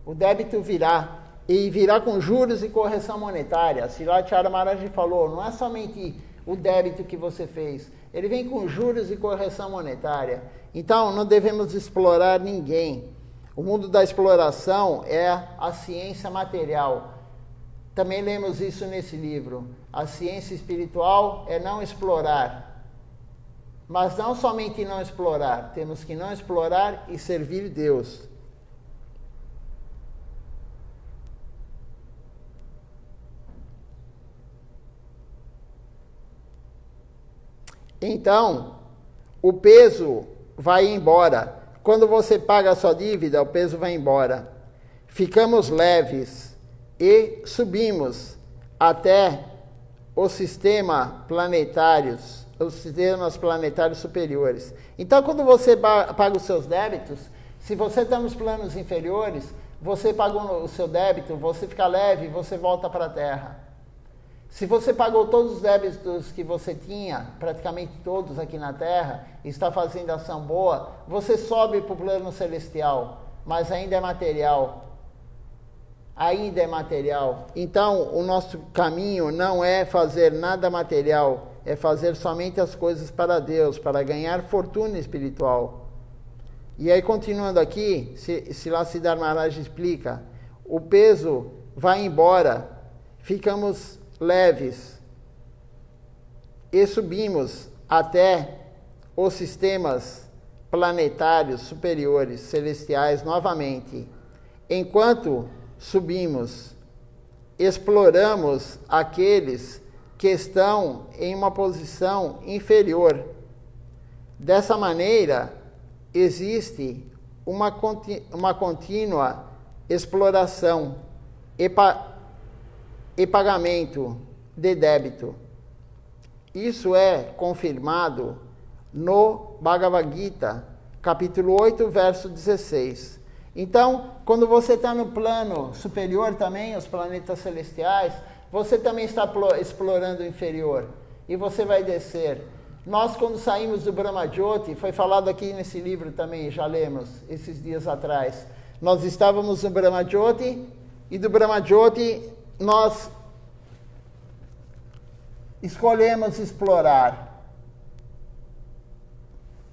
O débito virá. E virá com juros e correção monetária. Srila Maharaj falou, não é somente o débito que você fez. Ele vem com juros e correção monetária. Então, não devemos explorar ninguém. O mundo da exploração é a ciência material. Também lemos isso nesse livro. A ciência espiritual é não explorar. Mas não somente não explorar. Temos que não explorar e servir Deus. Então, o peso vai embora quando você paga a sua dívida, o peso vai embora. Ficamos leves e subimos até os sistemas planetários superiores. Então, quando você paga os seus débitos, se você está nos planos inferiores, você paga o seu débito, você fica leve, você volta para a Terra. Se você pagou todos os débitos que você tinha, praticamente todos aqui na Terra, e está fazendo ação boa, você sobe para o plano celestial, mas ainda é material. Ainda é material. Então, o nosso caminho não é fazer nada material, é fazer somente as coisas para Deus, para ganhar fortuna espiritual. E aí, continuando aqui, Srila Siddhartha Maharaj explica, o peso vai embora, ficamos leves e subimos até os sistemas planetários superiores, celestiais, novamente. Enquanto subimos, exploramos aqueles que estão em uma posição inferior. Dessa maneira, existe uma contínua exploração e pagamento de débito. Isso é confirmado no Bhagavad Gita, capítulo 8, verso 16. Então, quando você está no plano superior também, os planetas celestiais, você também está explorando o inferior. E você vai descer. Nós, quando saímos do Brahma-jyoti, foi falado aqui nesse livro também, já lemos esses dias atrás. Nós estávamos no Brahma-jyoti, e do Brahma-jyoti nós escolhemos explorar.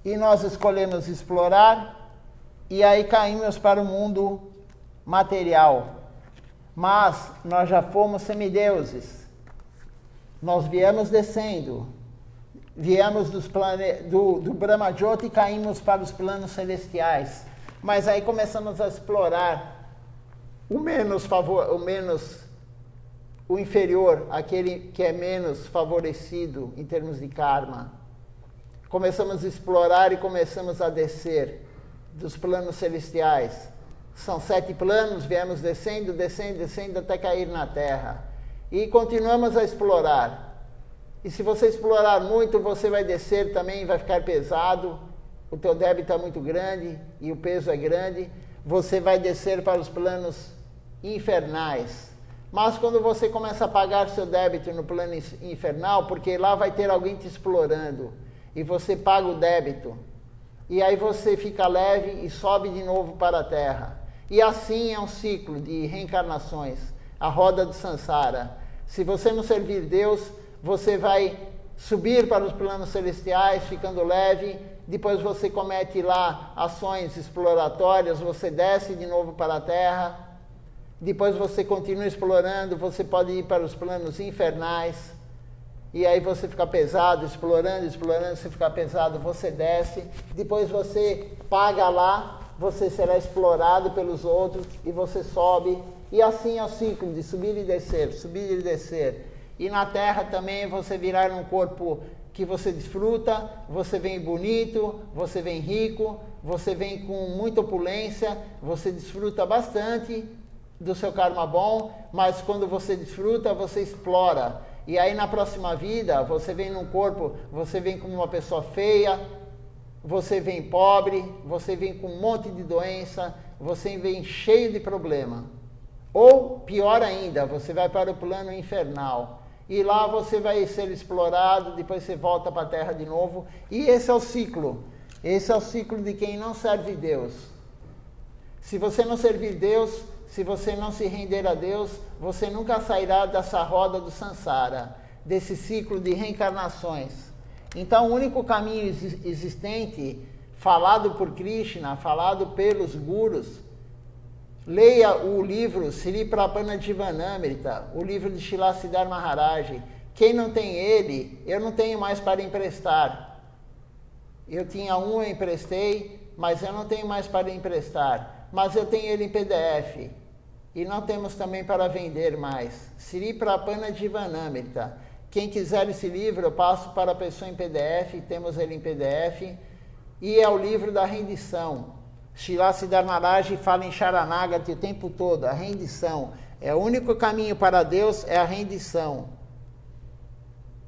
E nós escolhemos explorar, e aí caímos para o mundo material. Mas nós já fomos semideuses. Nós viemos descendo. Viemos do Brahma-jyoti e caímos para os planos celestiais. Mas aí começamos a explorar o inferior, aquele que é menos favorecido em termos de karma. Começamos a explorar e começamos a descer dos planos celestiais. São 7 planos, viemos descendo, descendo, descendo até cair na Terra. E continuamos a explorar. E se você explorar muito, você vai descer também, vai ficar pesado. O teu débito é muito grande e o peso é grande. Você vai descer para os planos infernais. Mas quando você começa a pagar seu débito no plano infernal, porque lá vai ter alguém te explorando, e você paga o débito, e aí você fica leve e sobe de novo para a Terra. E assim é um ciclo de reencarnações, a roda do Sansara. Se você não servir Deus, você vai subir para os planos celestiais, ficando leve, depois você comete lá ações exploratórias, você desce de novo para a Terra, depois você continua explorando, você pode ir para os planos infernais, e aí você fica pesado, explorando, você fica pesado, você desce, depois você paga lá, você será explorado pelos outros, e você sobe, e assim é o ciclo de subir e descer, subir e descer. E na Terra também você virar um corpo que você desfruta, você vem bonito, você vem rico, você vem com muita opulência, você desfruta bastante do seu karma bom, mas quando você desfruta, você explora. E aí na próxima vida, você vem num corpo, você vem como uma pessoa feia, você vem pobre, você vem com um monte de doença, você vem cheio de problema. Ou, pior ainda, você vai para o plano infernal. E lá você vai ser explorado, depois você volta para a Terra de novo. E esse é o ciclo. Esse é o ciclo de quem não serve Deus. Se você não servir Deus, se você não se render a Deus, você nunca sairá dessa roda do Sansara, desse ciclo de reencarnações. Então, o único caminho existente, falado por Krishna, falado pelos gurus, leia o livro Sri Prabhana Jivanamrita, o livro de Srila Siddhartha Maharaj. Quem não tem ele, eu não tenho mais para emprestar. Eu tinha um, eu emprestei, mas eu não tenho mais para emprestar. Mas eu tenho ele em PDF. E não temos também para vender mais. Sri Prabhana Jivanamrita. Quem quiser esse livro, eu passo para a pessoa em PDF, temos ele em PDF. E é o livro da rendição. Srila Siddhartha Maharaj fala em Sharanagati o tempo todo, a rendição. É o único caminho para Deus, é a rendição.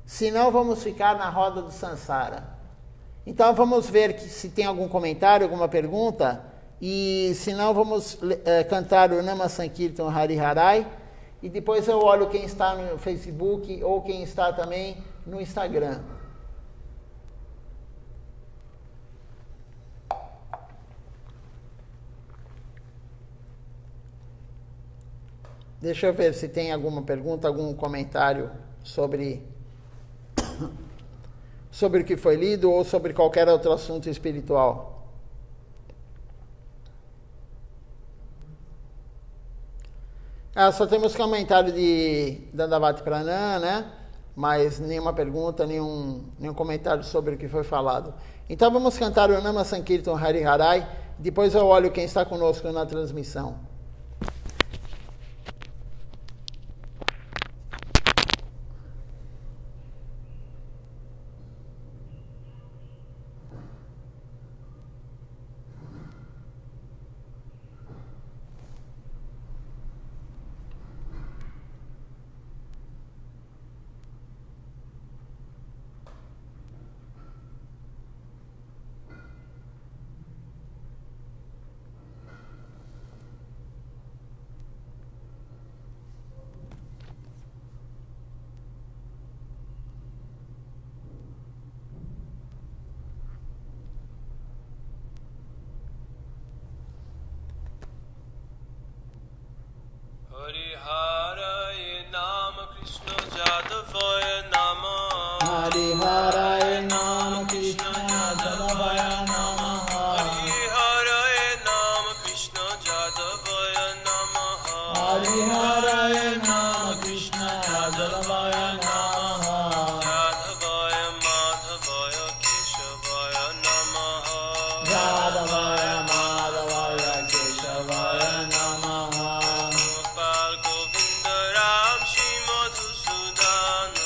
Senão vamos ficar na roda do Sansara. Então vamos ver se tem algum comentário, alguma pergunta. E se não, vamos cantar o Nama Sankirtan Hari Harai. E depois eu olho quem está no Facebook ou quem está também no Instagram. Deixa eu ver se tem alguma pergunta, algum comentário sobre o que foi lido ou sobre qualquer outro assunto espiritual. Só temos comentário de Dandavati Pranam, né? Mas nenhuma pergunta, nenhum comentário sobre o que foi falado. Então vamos cantar o Nama Sankirtan Hari Harai. Depois eu olho quem está conosco na transmissão. Hari Harai Nama Krishna Jadavaya Nama Hari Harai Nama Krishna Jadavaya Nama Hari Harai Nama Krishna Jadavaya Nama Hari Harai Nama Krishna Jadavaya Nama Jadavaya Madhavaya Keshavaya Nama Jadavaya Madhavaya Keshavaya Nama Gopal Govinda Ram Shri Madhusudana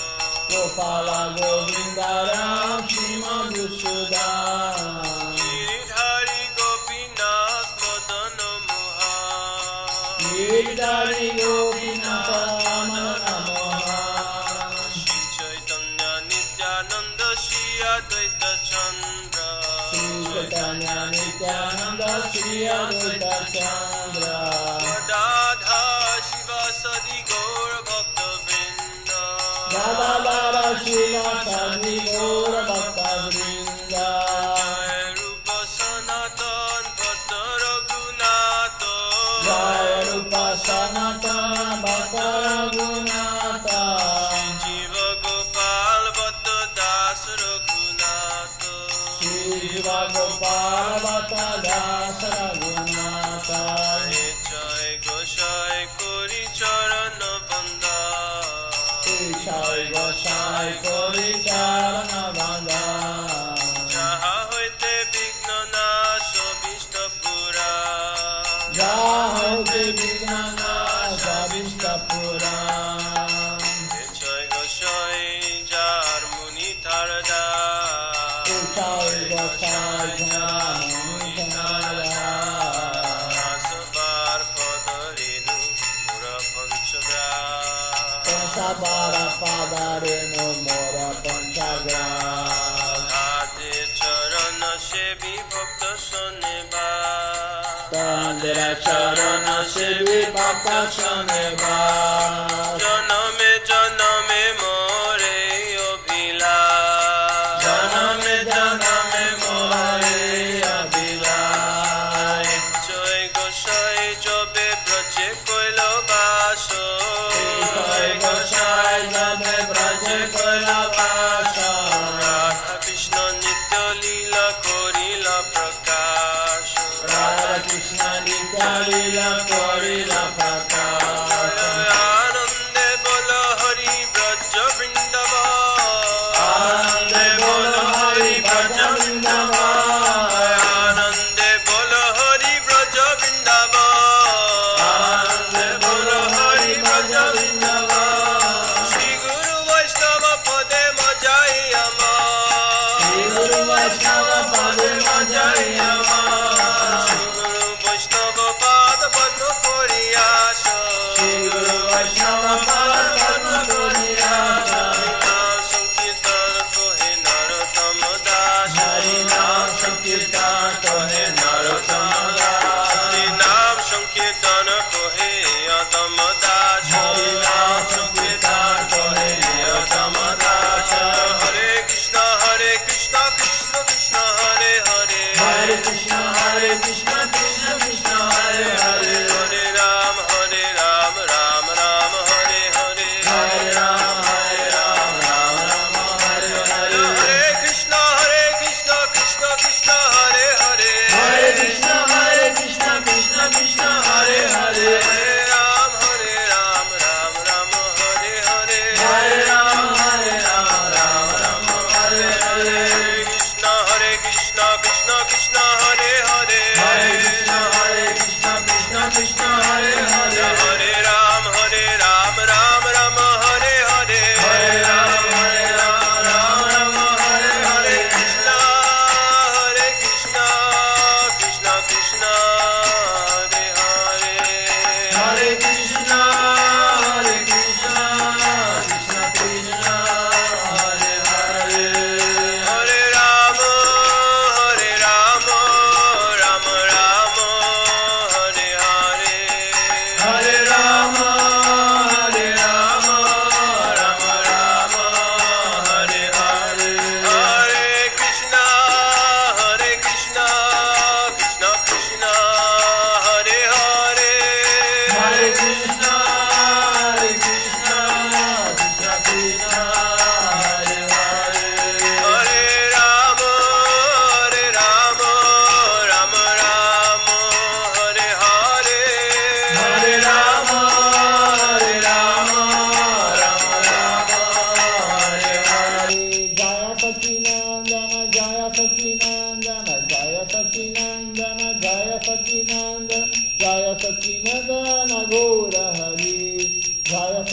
Gopala Govinda Ram Shri Madhusudana Giridhari Gopinath Madana Mohan Giridhari Gopinath Madana Mohan Shri Chaitanya Nityananda Shri Advaita Chandra Shri Chaitanya Nityananda Shri Advaita Chandra Gadadha Shivasadi Gaura Bhakta Vrinda Gadadhara Shivasadi Gaura Bhakta Vrinda Jai Rupa Sanatan Bhatta Raghunatha Jaya Rupa Sanatana Bhakta Raghunatha Shri Jiva Gopal Bhatta Das Raghunatha Shri Jiva Gopal Bhatta Das Raghunatha Jai Goshai Kori Charana Banda Jai Gosai Kori Charana Banda Jaha Hoite Vigna Nasha Vishta Pura Jai Vignana Savishta Puran Jai Goshai Jar Muni Tarada Jai Gosai Jnana Mutara Rasavar Padarenu Mura Panchagra Sabara Padarenu Mora Panchagra Ade Charana Shevi Bhakta Saneva Tandira Charana Sevi Bhakta Saneva Janame Janame More Obila Janame Janame More Abila Jai Goshai Jobe Braje Koilo Baso Jai Gosai Jabe Braje Koila Vasha Radha Krishna Nitya Lila Korila Prakash Radha Krishna Nitya Lila Korila Prakash Anande Bola Hari Braje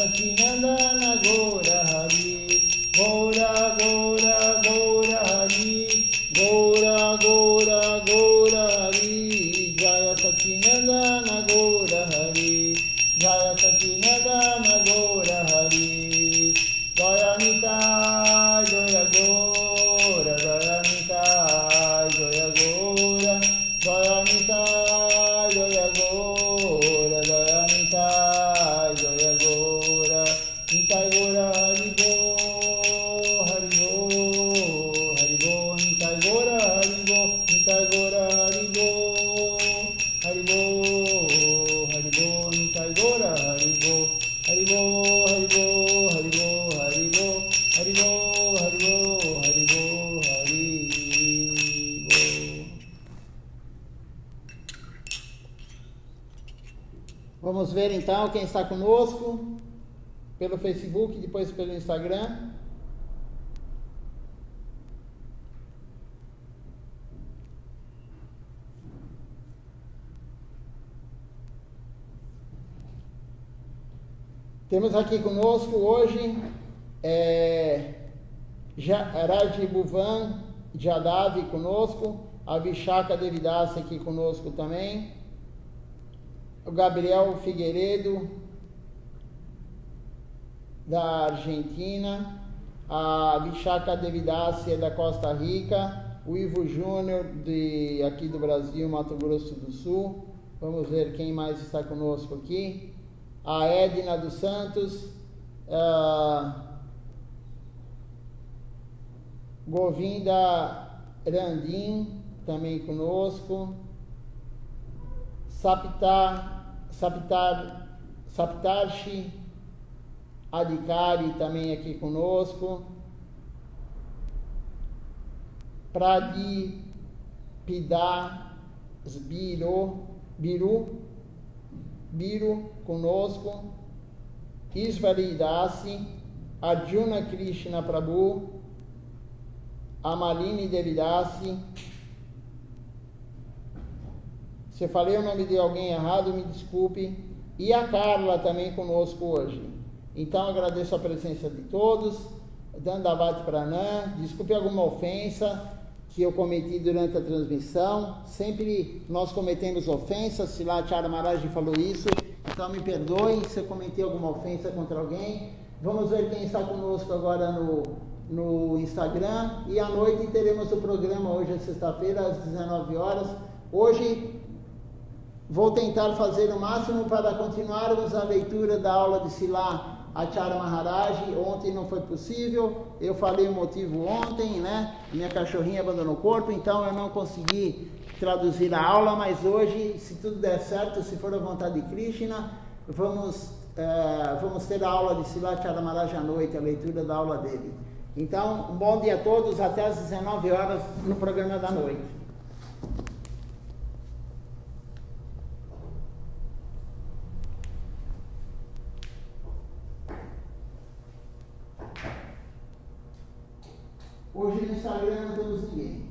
Sacinandana Gora Hari, Gora Gora Gora Hari, Gora Gora Gora Hari, Jaya Sacinandana Gora Hari, Jaya Sacinandana Gora Hari, Jaya Nitai Jaya Gora, Jaya Nitai Jaya Gora, Jaya Nitai Jaya Gora, Jaya Nitai Jaya Gora, Nitai Gora Hari Bo, Hari Bo, Hari Bo, Nitai Gora Hari Bo, Nitai Gora Hari Bo, Hari Bo, Hari Bo, Nitai Gora Hari Bo, Hari Bo, Hari Bo, Hari Bo, Hari Bo, Hari Bo, Hari Bo, Hari Bo, Hari Bo. Vamos ver então quem está conosco pelo Facebook, depois pelo Instagram. Temos aqui conosco hoje Rajibuvan Jadav conosco, a Vishaka Devidasi aqui conosco também, o Gabriel Figueiredo da Argentina, a Vishaka Devidasi da Costa Rica, o Ivo Júnior aqui do Brasil, Mato Grosso do Sul. Vamos ver quem mais está conosco aqui. A Edna dos Santos, Govinda Randim também conosco, Saptarshi Adhikari também aqui conosco, Pradipidas Biru conosco, Isvari Dasi, Arjuna Krishna Prabhu, Amalini Devidasi. Se eu falei o nome de alguém errado, me desculpe. E a Carla também conosco hoje. Então agradeço a presença de todos. Dandavat Pranam. Desculpe alguma ofensa que eu cometi durante a transmissão. Sempre nós cometemos ofensas. Silacharya Maharaj falou isso. Então me perdoem se eu cometi alguma ofensa contra alguém. Vamos ver quem está conosco agora no Instagram. E à noite teremos o programa, hoje é sexta-feira, às 19 horas. Hoje vou tentar fazer o máximo para continuarmos a leitura da aula de Sila Acharya Maharaj. Ontem não foi possível, eu falei o motivo ontem, né? Minha cachorrinha abandonou o corpo, então eu não consegui traduzir a aula, mas hoje, se tudo der certo, se for a vontade de Krishna, vamos ter a aula de Sila Acharya Maharaj à noite, a leitura da aula dele. Então, um bom dia a todos, até às 19 horas no programa da noite. Hoje no Instagram não temos ninguém.